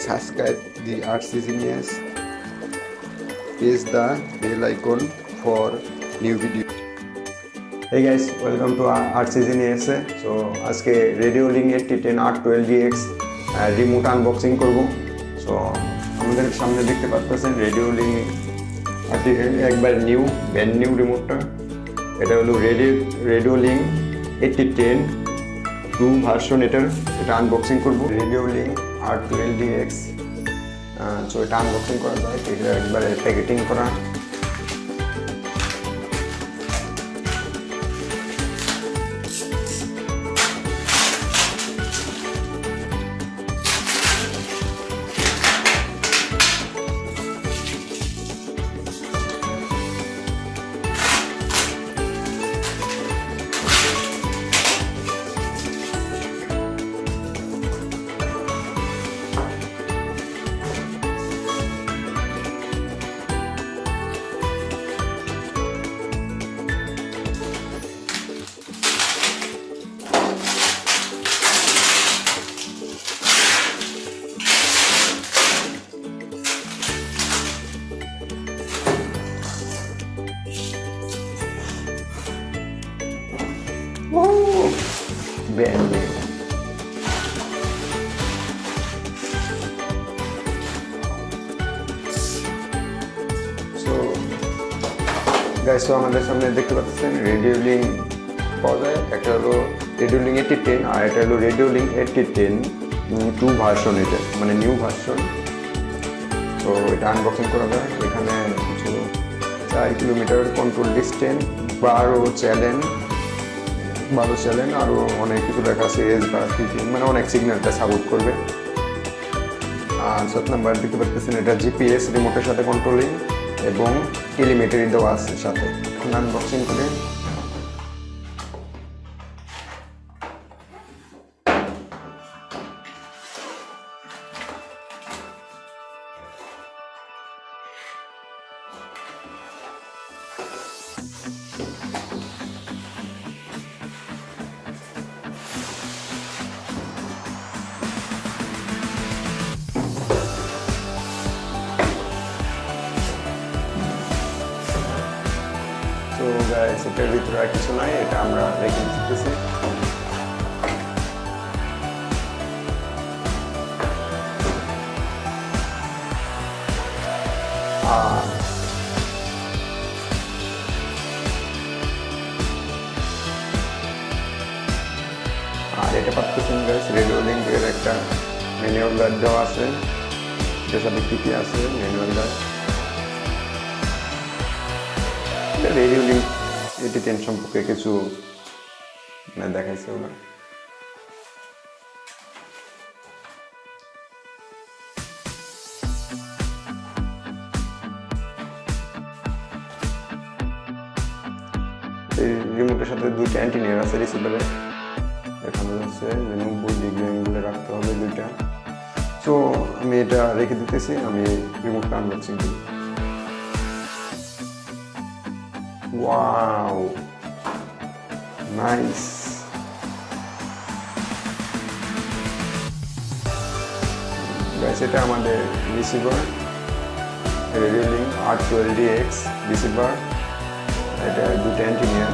subscribe the RcGenius, press the bell icon for new video. Hey guys, welcome to RcGenius. So আজকে Radiolink AT10 R12DX remote unboxing করব। So আমাদের সামনে দেখতে পাচ্ছেন Radiolink একবার brand new রিমোটটা। এটা হলো Radiolink AT10 2 ভার্সন। এটা আনবক্সিং করব Radiolink R12DX। সো এটা আনবক্সিং করা যায়, এটা একবারে প্যাকেটিং করা। Brand new. So guys, so আমাদের সামনে দেখতে পাচ্ছেন Radiolink পাওয়া যায়। একটা হলো Radiolink AT10 আর এটা হলো Radiolink AT10 2 ভার্সন। এটা মানে নিউ ভার্সন। তো এটা আনবক্সিং করা যায়। এখানে কিছু 4 কিলোমিটার কন্ট্রোল ডিস্টেন্স, 12 চ্যানেল আরও অনেক কিছু লেখা আছে। Sbus মানে অনেক সিগন্যালটা সাপোর্ট করবে। আর 7 নাম্বার দেখতে পাচ্ছেন এটা জিপিএস রিমোটের সাথে কন্ট্রোলিং এবং টেলিমেট্রি দেওয়া আছে সাথে। এখন আনবক্সিং করে এটার ভিতরে আর কিছু নাই, এটা আমরা রেখে দিতেছি। আর এটা পাচ্ছেন গাইস Radiolink এর একটা ম্যানুয়াল গাইড দেওয়া আছে, এটার সাথে কি আছে ম্যানুয়াল গাইড। Radiolink AT10 সম্পর্কে কিছু দেখাইছে ওরা। এই রিমোটের সাথে দুইটা অ্যান্টিনা আছে রিসিভারে। এখানে আছে 90 ডিগ্রি অ্যাঙ্গেলে রাখতে হবে দুইটা। সো আমি এটা রেখে দিতেছি, আমি রিমোটটা আনবক্সিং করি। Wow, nice. Guys, এটা আমাদের রিসিভার Radiolink R12DX রিসিভার। এটা দুটো অ্যান্টিনা।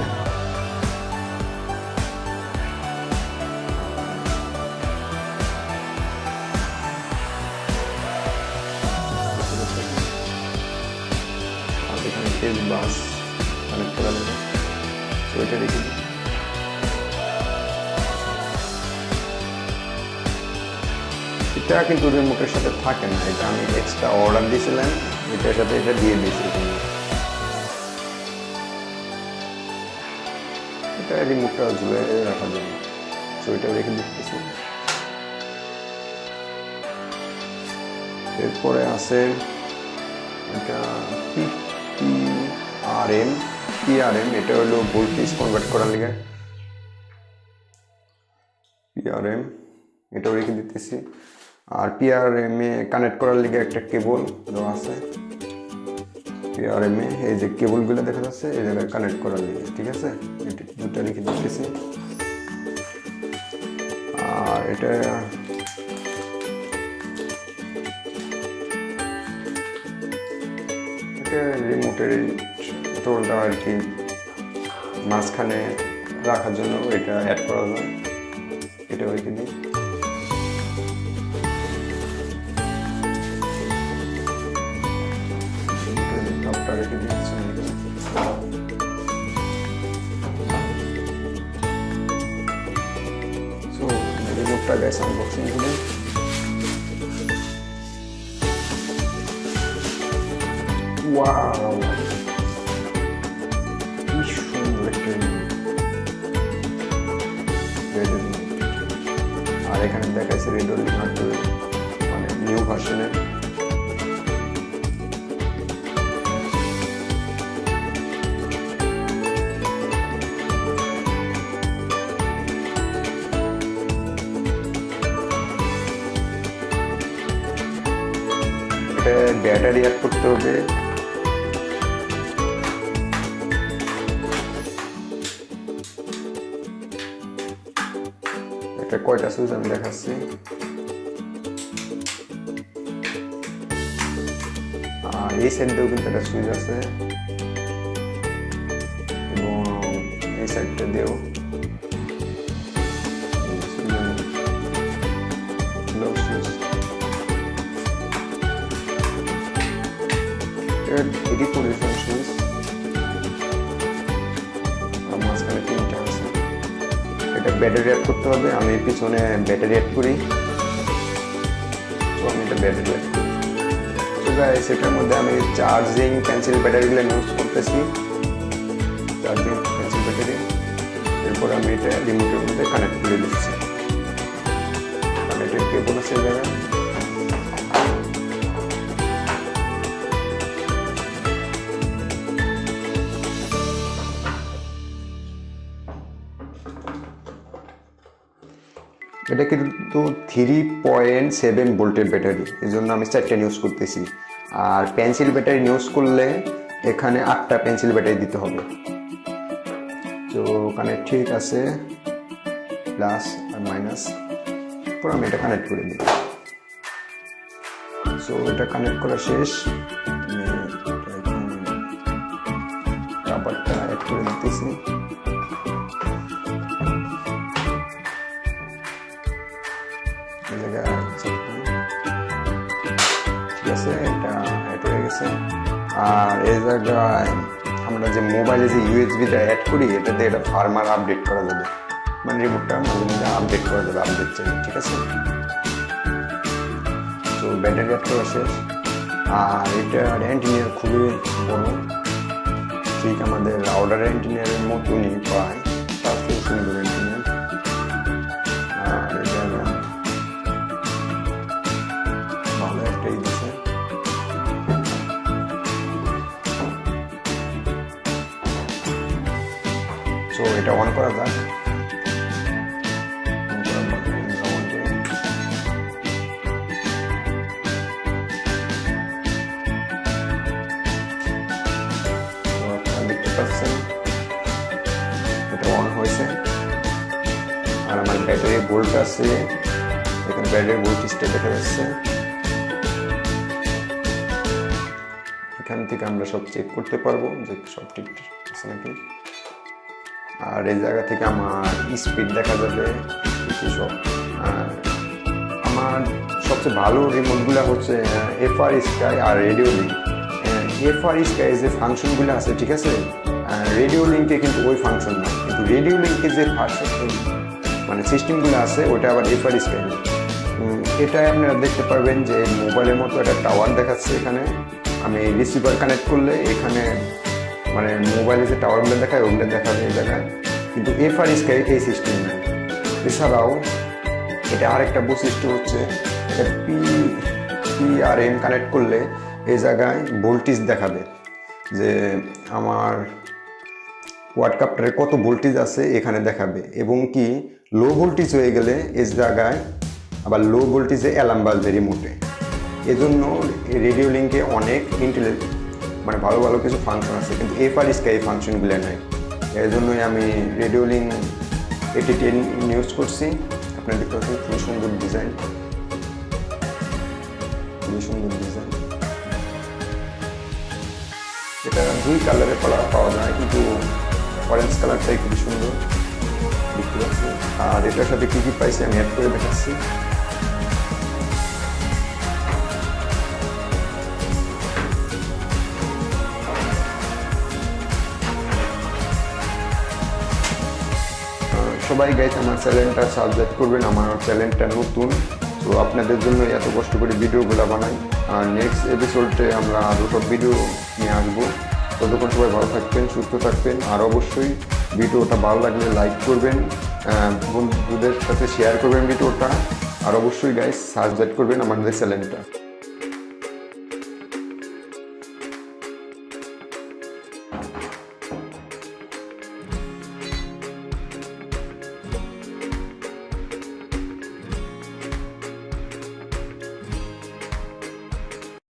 আর এখানে Sbus কানেক্ট করা যাবে। তো এটা রেখে দিই। এটা কিন্তু রিমোটের সাথে থাকে না, এটা আমি এক্সট্রা অর্ডার দিয়েছিলাম, এটার সাথে এটা দিয়ে দিয়েছি। এটা রিমোটটা ঝুলে রাখা যাবে। তো এটা রেখে দিতেছি। এরপরে আছে এটা PRM, এটা হলো ভোল্টেজ কনভার্ট করার লিগে PRM, এটাও রেখে দিতেছি। আর PRM এ কানেক্ট করার লিগে একটা কেবল দেওয়া আছে। PRM এ এই যে কেবলগুলো দেখা যাচ্ছে, এই জায়গায় কানেক্ট করার লিগে, ঠিক আছে। এটা দুটো রেখে দিতেছি। আর এটা এটা রিমোটের টোলটা আর কি মাঝখানে রাখার জন্য এটা অ্যাড করা যায়, এটা ওইখানে টপটা রেখে দিচ্ছি। সো রিমোটটা গ্যাস আনবক্সিং করে ওয়াও কি সুন্দর একটা আর এখানে দেখাচ্ছে রেডিওলিঙ্ক AT10 মানে নিউ ভার্সনে। এটা ব্যাটারি অ্যাড করতে হবে, এটা কয়টা সুইচ আমি দেখাচ্ছি। আর এই সাইডেও কিন্তু একটা সুইচ আছে এবং এই সাইডটা দিয়েও এটি পজিশন সুইচ আর মাঝখানে তিনটা আছে। এটা ব্যাটারি অ্যাড করতে হবে, আমি পিছনে ব্যাটারি অ্যাড করি। তো আমি এটা ব্যাটারি অ্যাড করি। তো গাইস এটার মধ্যে আমি চার্জিং পেন্সিল ব্যাটারিগুলো ইউজ করতেছি, চার্জিং পেন্সিল ব্যাটারি। এরপর আমি এটা রিমোটের মধ্যে কানেক্ট করে দিচ্ছি। কানেক্টের কেবল আছে এই জায়গায়। এটা কিন্তু 3.7 ভোল্টের ব্যাটারি, এই জন্য আমি 4টা ইউজ করতেছি। আর পেন্সিল ব্যাটারি ইউজ করলে এখানে 8টা পেন্সিল ব্যাটারি দিতে হবে। তো ওখানে ঠিক আছে, প্লাস আর মাইনাস। পর আমি এটা কানেক্ট করে দিই। সো এটা কানেক্ট করা শেষ, রাবারটা অ্যাড করে দিতেছি। ঠিক আছে, এটা অ্যাড হয়ে গেছে। আর এই জায়গায় আমরা যে মোবাইলে যে ইউএসবিটা অ্যাড করি, এটাতে এটা ফার্মার আপডেট করা যাবে, মানে রিমোটটা মাঝে মাঝে আপডেট করা যাবে, আপডেট চাই। ঠিক আছে, তো ব্যাটারি অ্যাড করা শেষ। আর এটা অ্যান্টিনিয়ার খুবই বড়, ঠিক আমাদের রাউটার অ্যান্টিনিয়ারের মতনই প্রায়, তার থেকে সুন্দর অ্যান্টিনিয়ার। আর এটা ভালো একটাই দিচ্ছে। সো এটা অন করা যাক। এটা অন হয়েছে। আর আমার ব্যাটারি ভোল্ট আছে, এখানে ব্যাটারি ভোল্টেজটা দেখা যাচ্ছে। এখান থেকে আমরা সব চেক করতে পারবো যে সব ঠিক আছে নাকি। আর এই জায়গা থেকে আমার স্পিড দেখা যাবে সব। আমার সবচেয়ে ভালো রিমোটগুলো হচ্ছে RcGenius আর RadioLink। RcGenius যে ফাংশনগুলো আছে, ঠিক আছে, RadioLink-এ কিন্তু ওই ফাংশন না, কিন্তু RadioLink-এ যে মানে সিস্টেমগুলো আছে ওটা আবার RcGenius। এটাই আপনারা দেখতে পারবেন যে মোবাইলের মতো একটা টাওয়ার দেখাচ্ছে এখানে। আমি রিসিভার কানেক্ট করলে এখানে মানে মোবাইলে যে টাওয়ারগুলো দেখায় ওগুলো দেখাবে এই জায়গায়, কিন্তু RcGenius এই সিস্টেম নেই। এছাড়াও এটা আরেকটা বৈশিষ্ট্য হচ্ছে, এটা PRM কানেক্ট করলে এই জায়গায় ভোল্টেজ দেখাবে যে আমার ওয়াট কাপ্টারে কত ভোল্টেজ আছে এখানে দেখাবে, এবং কি লো ভোল্টেজ হয়ে গেলে এই জায়গায় আবার লো ভোল্টেজে অ্যালার্ম বাজবে রিমোটে। এজন্য RadioLink-এ অনেক মানে ভালো ভালো কিছু ফাংশন আছে, কিন্তু RcGenius এই ফাংশনগুলো নেই। এর জন্যই আমি RadioLink AT10 ইউজ করছি। আপনারা দেখতে পাচ্ছেন খুবই সুন্দর ডিজাইন, খুবই সুন্দর ডিজাইন। এটা দুই কালারে পাওয়া যায়, কিন্তু অরেঞ্জ কালারটাই খুবই সুন্দর দেখতে পাচ্ছি। আর এটার সাথে কী কী পাইছি আমি অ্যাড করে দেখাচ্ছি। সবাই গাইজ আমার চ্যানেলটা সাবস্ক্রাইব করবেন, আমার চ্যানেলটা নতুন, তো আপনাদের জন্য এত কষ্ট করে ভিডিওগুলো বানাই। আর নেক্সট এপিসোডে আমরা আরও সব ভিডিও নিয়ে আসবো। ততক্ষণ সবাই ভালো থাকবেন, সুস্থ থাকবেন। আর অবশ্যই ভিডিওটা ভালো লাগলে লাইক করবেন, বন্ধুদের সাথে শেয়ার করবেন ভিডিওটা। আর অবশ্যই গাইজ সাবস্ক্রাইব করবেন আমাদের চ্যানেলটা।